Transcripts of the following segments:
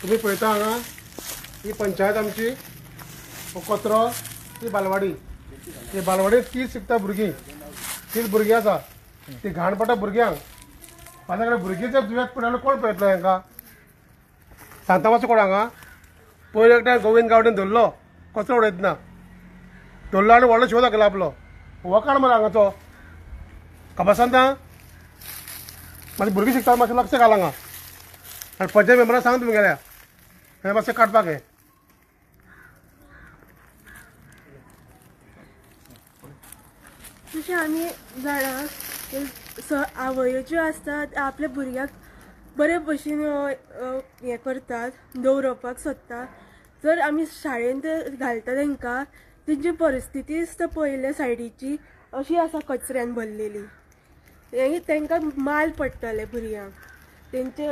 तुम्ही पळयता हांगा ही पंचायत आमची कचरो ती बालवाडी ती बालवाडीत 30 शिकता भुरगीं 30 भुरगीं आसा ती घाण पडटा भुरग्यांक फाल्यां कडेन भुरगीं जर दुयेंत पडले कोण पळयतलो हांकां सांगता मातसो कोण हांगा पयलीं एकट्या गोविंद गावडेन धरलो कचरो उडयतना धरलो आनी व्हडलो शो दाखयलो आपलो हो काण मरे हांगाचो खबर सांगता मातशी भुरगीं शिकता मातशें लक्ष घाल हांगा आनी पंचायत मेंबराक सांग तुमी गेल्या हें मातशें काडपाक हें तशें आमी जाणा आवयो ज्यो आसतात आपल्या भुरग्याक बरे भशेन हें करतात दवरपाक सोदता जर आमी शाळेंत घालता तांकां तेंची परिस्थिती आसता पयले सायडीची अशी आसा कचऱ्यान भरलेली तांकां माल पडटले भुरग्यांक तेंचे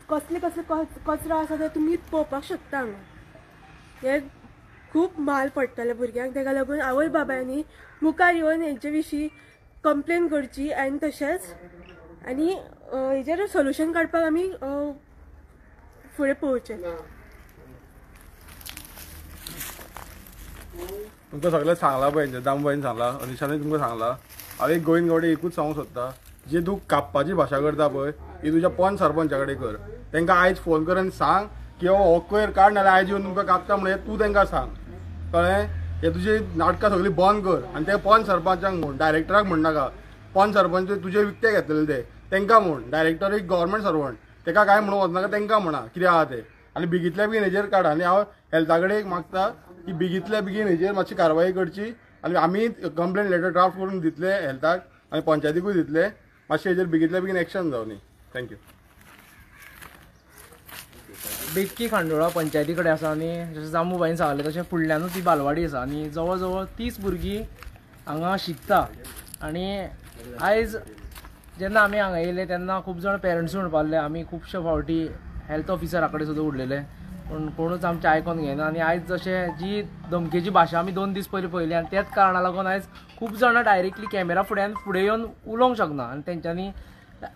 कसले कसले कचरो आसा ते तुमी पळोवपाक शकता हांगा हे खूब माल पडटले भुरग्यांक ताका लागून आवय बाबायांनी मुखार येवन हेंचे विशीं कंप्लेन करची आनी तशेंच आनी हेजेर सोल्युशन काडपाक आमी फुडें पळोवचें तुमकां सगळें सांगलां पळय दामबाईन सांगलां अनिशानूय तुमकां सांगलां हांव एक गोविंद गावडे एकूच सांगूंक सोदता जे तूं कापपाची भाशा करता पळय ही तुज्या पंच सरपंचा कडेन कर तांकां आयज फोन कर आनी सांग की हो कोयर काड नाल्यार आयज येवन तुमकां कापता म्हणून तूं तांकां सांग कळ्ळें हे तुजी नाटकां सगळीं बंद कर आनी ते पंच सरपंचाक म्हण डायरेक्टराक म्हणनाका पंच सरपंच तुजे विकते घेतलेले ते तांकां म्हण डायरेक्टर एक गव्हर्मेंट सर्वंट ताका काय म्हणून वचनाका तांकां म्हणा कितें आहा तें आनी बेगींतल्या बेगीन हेजेर काड आनी हांव हेल्था कडेन एक मागता की बेगींतल्या बेगीन हेजेर मातशी कारवाई करची आनी आमी कंप्लेन लेटर ड्राफ्ट करून दितले हेल्थाक आनी पंचायतीकूय दितले मातशें हेजेर बेगींतल्या बेगीन एक्शन जावनी थँक्यू बेतकी खांडोळा पंचायती कडेन आसा आनी जशें जांबूबाईन सांगलें तशें फुडल्यानूच ती बालवाडी आसा आनी जवळ जवळ 30 भुरगीं हांगा शिकता आनी आयज जेन्ना आमी हांगा येयले तेन्ना खूब जाण पेरंट्सूय म्हणपा लागले आमी खुबशे फावटी हेल्थ ऑफिसरा कडेन सुद्दां उरलेले पूण कोणूच आमचें आयकोन घेयना आनी आयज जशें जी धमकेची भाशा आमी 2 दीस पयलीं पळयली आनी तेच कारणाक लागून आयज खूब जाणां डायरेक्टली कॅमेरा फुडें येवन उलोवंक शकना आनी तेंच्यांनी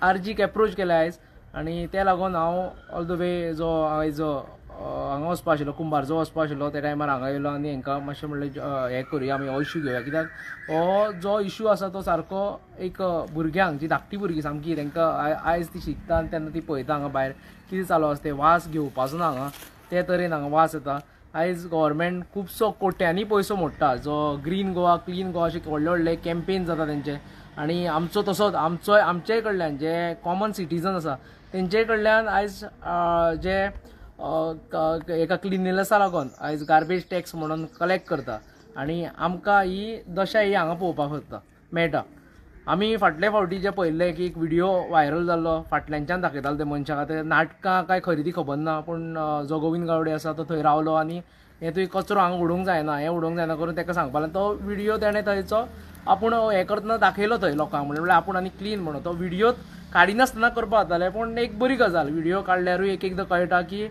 आर्जीक एप्रोच केल्या आयज आनी ते लागून हांव ऑल द वे जो आयज हांगा वचपा आशिल्लो कुंभारजो वचपा आशिल्लो त्या टायमार हांगा येयलो आनी हांकां मातशें म्हणलें हें करुया आमी हो इशू घेवया कित्याक हो जो इशू आसा तो सारको एक भुरग्यांक जी धाकटी भुरगीं सामकी तांकां आयज ती शिकता आनी तेन्ना ती पळयता हांगा भायर कितें चालू आसा तें वास घेवपाचो ना हांगा ते तरेन हांगा वास येता आयज गव्हर्मेंट खुबसो कोट्यांनी पयसो मोडटा जो ग्रीन गोवा क्लीन गोवा अशे व्हडले व्हडले कॅम्पेन जाता तेंचे आनी आमचो तसोच आमचे कडल्यान जे कॉमन सिटीजन आसा तेंचे कडल्यान आयज जे एका क्लिनलीनेसा लागून आयज गार्बेज टॅक्स म्हणून कलेक्ट करता आनी आमकां ही दशा ही हांगा पळोवपाक मेळटा आमी फाटले फावटी जे पळयल्ले की एक व्हिडिओ व्हायरल जाल्लो फाटल्यानच्यान दाखयतालो ते मनशाक ते नाटकां काय खरी ती खबर ना पूण जो गोविंद गावडे आसा तो थंय रावलो आनी हें तुवें कचरो हांगा उडोवंक जायना हें उडोवंक जायना करून ताका सांगपा लागलो तो व्हिडिओ ताणें थंयचो आपूण हें करतना दाखयलो थंय लोकांक म्हणल्यार आपूण आनी क्लीन म्हणून तो व्हिडिओ काडिनासतना करपा जातालें पूण एक बरी गजाल व्हिडिओ काडल्यारूय एकदां कळटा की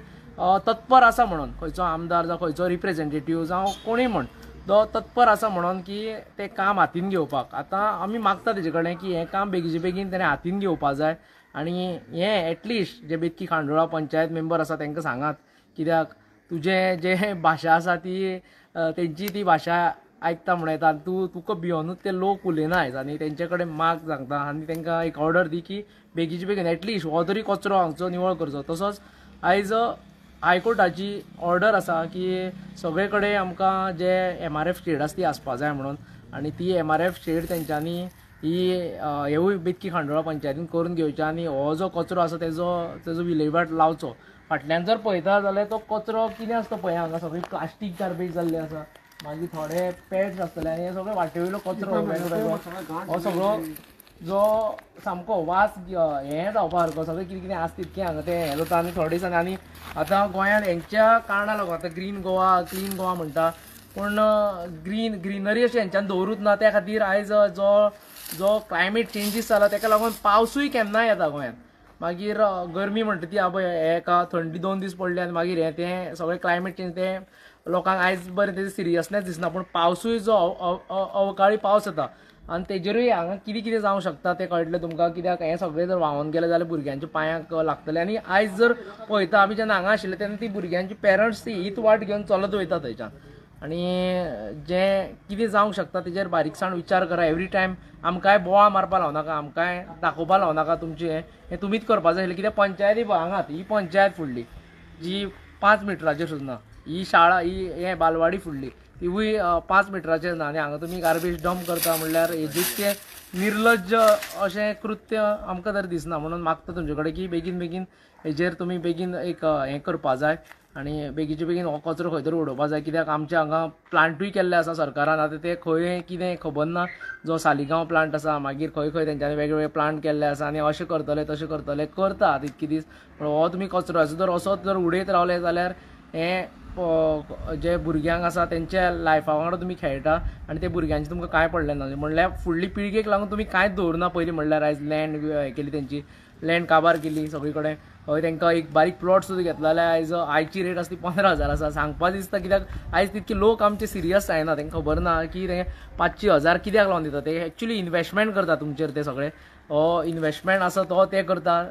तत्पर आसा म्हणून खंयचो आमदार जावं खंयचो रिप्रेझेंटेटीव जावं कोणूय म्हण तो तत्पर आसा म्हणून की तें काम हातीन घेवपाक आतां आमी मागता तेजे कडेन की हें काम बेगीचे बेगीन तेणें हातीन घेवपा जाय आनी हें एटलिस्ट जे बेतकी खांडोळा पंचायत मेंबर आसा तांकां सांगात कित्याक तुजें जे भाशा आसा ती तेंची ती भाशा आयकता म्हणून येता आनी तुका भिवनूच ते लोक उलयना आयज आनी तेंचे कडेन माग सांगता आनी तांकां एक ऑर्डर दी की बेगीचे बेगीन एटलिस्ट हो तरी कचरो हांगचो निवळ करचो तसोच आयज हायकोर्टाची ऑर्डर आसा की सगळे कडेन आमकां जे MRF शेड आसा ती आसपा जाय म्हणून आनी ती MRF शेड तेंच्यांनी ही हेवूय बेतकी खांडोळा पंचायतीन करून घेवचें आनी हो जो कचरो आसा तेजो विलेवाट लावचो फाटल्यान जर पळयता जाल्यार तो कचरो कितें आसता पळय हांगा सगळी प्लास्टीक गार्बेज जाल्ली आसा मागीर थोडे पॅड्स आसतले आनी हे सगळे वाटेवयलो कचरो हो सगळो जो सामको वास हें जावपा सारको सगळें कितें कितें आसा तितकें हांगा तें हें जाता आनी थोडे दिसांनी आनी आतां गोंयांत हेंच्या कारणां लागून आतां ग्रीन गोवा क्लीन गोवा म्हणटा पूण ग्रीनरी अशी हेंच्यान दवरूच ना त्या खातीर आयज जो क्लायमेट चेंजीस जाला ताका लागून पावसूय केन्नाय येता गोंयांत मागीर गरमी म्हणटा ती आबय एका थंडी 2 दीस पडले आनी मागीर हें तें सगळें क्लायमेट चेंज तें लोकांक आयज बरें तेजें सिरियसनेस दिसना पूण पावसूय जो अवकाळी पावस येता आनी तेजेरूय हांगा कितें कितें जावंक शकता तें कळटलें तुमकां कित्याक हें सगळें जर व्हांवून गेलें जाल्यार भुरग्यांच्या पांयाक लागतलें आनी आयज जर पळयता आमी जेन्ना हांगा आशिल्ले तेन्ना ती भुरग्यांची पेरंट्स ती हीच वाट घेवन चलत वयता थंयच्यान आनी जें कितें जावंक शकता तेजेर बारीकसाण विचार करा एवरी टायम आमकांय बोवाळ मारपा लावनाका आमकांय दाखोवपा लावनाका तुमचें हें तुमीच करपा जाय आसलें कित्याक पंचायती हांगात ही पंचायत फुडली जी 5 मिटराचेर सुद्दां ही शाळा ही हें बालवाडी फुडली तिवूय 5 मिटराचेर ना आनी हांगा तुमी गार्बेज डंप करता म्हणल्यार हेजें निर्लज्ज अशें कृत्य आमकां तर दिसना म्हणून मागता तुमचे कडेन की बेगीन हेजेर तुमी बेगीन एक हें करपा जाय आनी बेगीचे बेगीन हो कचरो खंय तरी उडोवपा जाय कित्याक आमचे हांगा प्लांटूय केल्ले आसा सरकारान आतां ते खंय कितें खबर ना जो सालिगांव प्लांट आसा मागीर खंय खंय तेंच्यांनी वेगवेगळे प्लांट केल्ले आसा आनी अशें करतले तशें करतले करता इतके दीस पूण हो तुमी कचऱ्याचो जर असोच जर उडयत रावले जाल्यार हें जे भुरग्यांक आसा तेंच्या लायफा वांगडा तुमी खेळटा आनी ते भुरग्यांचे तुमकां कांय पडलें ना म्हणल्यार फुडली पिळगेक लागून तुमी कांयच दवरना पयलीं म्हणल्यार आयज लँड हें केली तेंची लँड काबार केली सगळे कडेन हय तांकां एक बारीक प्लॉट सुद्दां घेतला जाल्यार आयची रेट आसा ती 15,000 आसा सांगपा दिसता कित्याक आयज तितके लोक आमचे सिरियस जायना तांकां खबर ना की ते 500,000 कित्याक लावन दिता ते एक्चुली इन्वेस्टमेंट करता तुमचेर ते सगळे हो इन्वेस्टमेंट आसा तो ते करता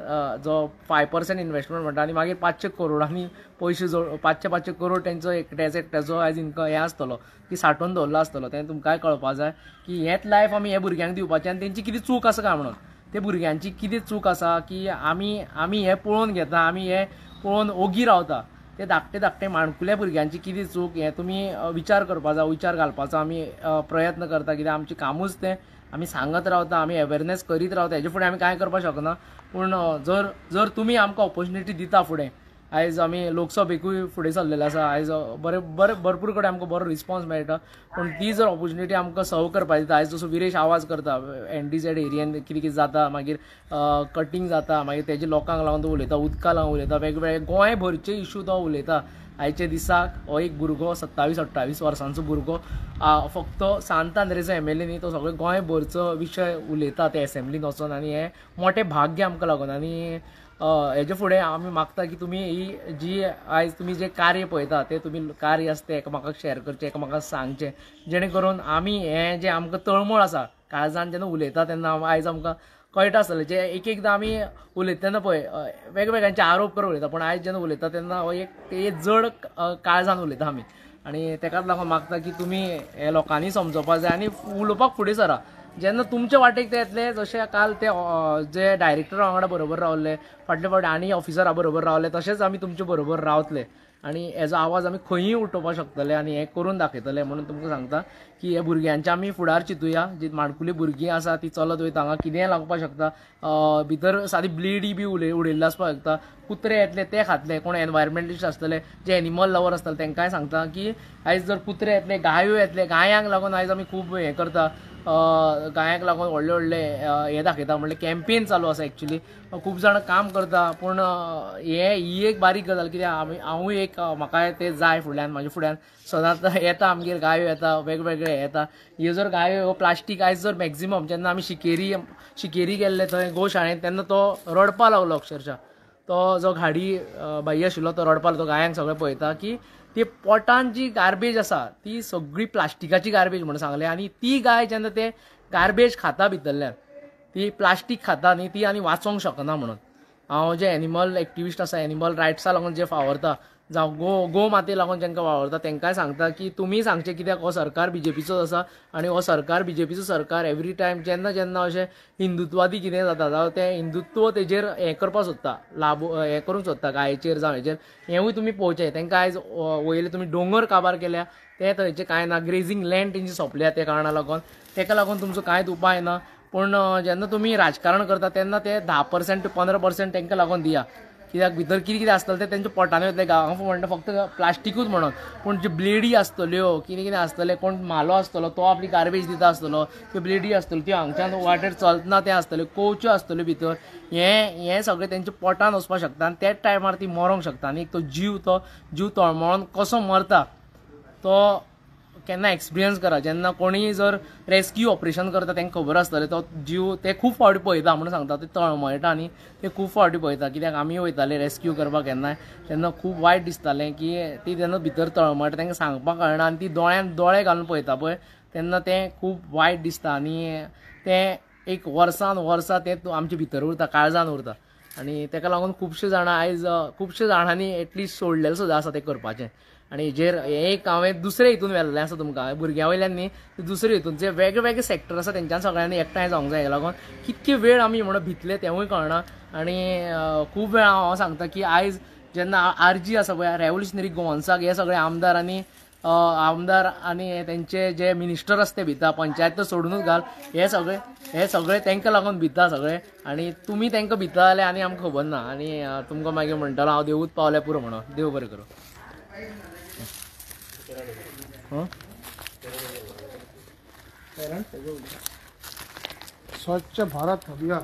जो 5% इन्वेस्टमेंट म्हणटा आनी मागीर 500 करोडांनी पयशे 500 करोड तेंचो एकट्याचो आयज इनकम हें आसतलो की सांठोवन दवरलो आसतलो तें तुमकांय कळपा जाय की हेंच लायफ आमी हे भुरग्यांक दिवपाचें आनी तेंची कितें चूक आसा काय म्हणून ते भुरग्यांची कितें चूक आसा की आमी हें पळोवन घेता आमी हें पळोवन ओगी रावता ते धाकटे माणकुल्या भुरग्यांची कितें चूक हें तुमी विचार करपा जाय विचार घालपाचो आमी प्रयत्न करता कित्याक आमचें कामूच तें आमी सांगत रावता आमी अवेरनेस करीत रावता हेजे फुडें आमी कांय करपाक शकना पूण जर तुमी आमकां ऑपॉर्च्युनिटी दिता फुडें आयज आमी लोकसभेकूय फुडें सरलेले आसा आयज भरपूर कडेन आमकां बरो रिस्पॉन्स मेळटा पूण ती जर ऑपॉर्च्युनिटी आमकां सर्व करपाक दिता आयज जसो विरेश आवाज करता NDZ एरियेन कितें कितें जाता मागीर कटींग जाता मागीर तेजे लोकांक लागून तो उलयता उदका लागून उलयता वेगवेगळे गोंय भरचे इशू तो उलयता आयचे दिसाक हो एक भुरगो 27-28 वर्सांचो भुरगो फक्त सांत आंद्रेचो MLA न्ही तो सगळो गोंय भरचो विशय उलयता ते एसेंब्लीन वचून आनी हें मोठें भाग्य आमकां लागून आनी हेजे फुडें आमी मागता की तुमी ही जी आयज तुमी जे कार्य पळयता ते तुमी कार्य आसा ते एकामेकाक शेअर करचें एकामेकाक सांगचें जेणे करून आमी हें जे आमकां तळमळ आसा काळजान जेन्ना उलयता तेन्ना आयज आमकां कळटा आसतलें जे एकदां आमी उलयता तेन्ना पळय वेगवेगळ्यांचे आरोप करून उलयता पूण आयज जेन्ना उलयता तेन्ना हो एक जड काळजान उलयता आमी आनी तेकाच लागून मागता की तुमी हे लोकांनी समजोवपाक जाय आनी उलोवपाक फुडें सरा जेन्ना तुमच्या वाटेक ते येतले जशें काल ते जे डायरेक्टरा वांगडा बरोबर रावले फाटले फावटी आनी ऑफिसरा बरोबर रावले तशेंच आमी तुमचे बरोबर रावतले आनी हेजो आवाज आमी खंयूय उठोवपाक शकतले आनी हें करून दाखयतले म्हणून तुमकां सांगता की हे भुरग्यांचे आमी फुडार चिंतुया जी माणकुली भुरगीं आसा ती चलत वयता हांगा कितेंय लागपाक शकता भितर सादी ब्लेडी बी उडयल्ले आसपाक शकता कुत्रे येतले ते खातले कोण एनवायरमेंटलिस्ट आसतले जे एनिमल लवर आसतले तांकांय सांगता की आयज जर कुत्रे येतले गायो येतले गायांक लागून आयज आमी खूब हें करता गायांक लागून व्हडले हे दाखयता म्हणल्यार कॅम्पेन चालू आसा एक्चुली खूब जाण काम करता पूण ही एक बारीक गजाल कित्याक हांवूय एक म्हाका ते जाय फुडल्यान म्हाज्या फुड्यान सदांच येता आमगेर गायो येता वेगवेगळे येता ह्यो जर गायो प्लास्टीक आयज जर मॅक्झिमम जेन्ना आमी शिकेरी गेल्ले थंय गोशाळेंत तेन्ना तो रडपा लागलो अक्षरशः तो जो घाडी बाई आशिल्लो तो रडपा लागलो तो गायांक सगळें पळयता की ती पोटान जी गार्बेज आसा ती सगळी प्लास्टिकाची गार्बेज म्हणून सांगले आनी ती गाय जेन्ना ते गार्बेज खाता भितरल्यान ती प्लास्टीक खाता न्ही ती आनी वाचोंक शकना म्हणून हांव जे एनिमल एक्टिविस्ट आसा एनिमल रायट्सा लागून जे फावरता जावं गो माते लागून जेंकां वावरता तेंकांय सांगता की तुमी सांगचें कित्याक हो सरकार BJPचो आसा आनी हो सरकार BJPचो सरकार एवरी टायम जेन्ना अशें हिंदुत्वादी कितें जाता जावं तें हिंदुत्व तेजेर हें करपाक सोदता हें करूंक सोदता गायेचेर जावं हेचेर हेंवूय तुमी पळोवचें तेंकां आयज वयले तुमी दोंगर काबार केल्या ते थंयचे कांय ना ग्रेजींग लँड तेंची सोंपल्या त्या कारणाक लागून तेका लागून तुमचो कांयच उपाय ना पूण जेन्ना तुमी राजकारण करता तेन्ना ते 10% to 15% तेंकां लागून दिया कित्याक भितर कितें कितें आसतलें तें तेंच्या पोटांनी वयतलें. हांव म्हणटा फक्त प्लास्टिकूच म्हणून, पूण ज्यो ब्लेडी आसतल्यो कितें कितें आसतलें, कोण म्हालो आसतलो तो आपली गार्बेज दिता आसतलो, त्यो ब्लेडी आसतल्यो त्यो हांगच्यान वाटेर चलतना तें आसतलें, कोवच्यो आसतल्यो भितर, हें सगळें तेंच्या पोटान वचपाक शकता आनी त्याच टायमार ती मरोंक शकता. आनी तो जीव तळमळोन कसो मरता तो केन्ना एक्सपिरियन्स करा. जेन्ना कोणीय जर रेस्क्यू ऑपरेशन करता तांकां खबर आसतलें तो जीव ते खूब फावटी पळयता म्हणून सांगता, ते तळमळटा आनी ते खूब फावटी पळयता. कित्याक आमी वयताले रेस्क्यू करपाक केन्नाय तेन्ना खूब वायट दिसतालें की ती जेन्ना भितर तळमळटा तांकां सांगपाक कळना आनी ती दोळ्यांत दोळे घालून पळयता पळय तेन्ना तें खूब वायट दिसता. आनी तें एक वर्सान वर्सां तें आमचे भितर उरता, काळजान उरता. आनी ताका लागून खुबशे जाणां आयज खुबशे जाणांनी एटलिस्ट सोडलेलें सुद्दां आसा तें करपाचें. आनी हेजेर एक हांवें दुसरे हितून व्हेल्लें आसा तुमकां, भुरग्यां वयल्यान न्ही, दुसरे हितून जे वेगळे वेगळे सॅक्टर आसा तेंच्यान सगळ्यांनी एकठांय जावंक जाय. हेका लागून कितके वेळ आमी म्हणून भितले तेंवूय कळना. आनी खूब वेळा हांव सांगता की आयज जेन्ना RG आसा पळय, रेव्होल्युशनरी गोवन्साक हे सगळे आमदार आनी तेंचे जे मिनिस्टर आसा ते भिता, पंचायत तर सोडूनच घाल, हे सगळे तांकां लागून भिता सगळे. आनी तुमी तांकां भिता जाल्यार आनी आमकां खबर ना. आनी तुमकां मागीर म्हणटलो हांव देवूच पावल्या पुरो म्हणून. देव बरें करूं. स्वच्छ भारत अभियान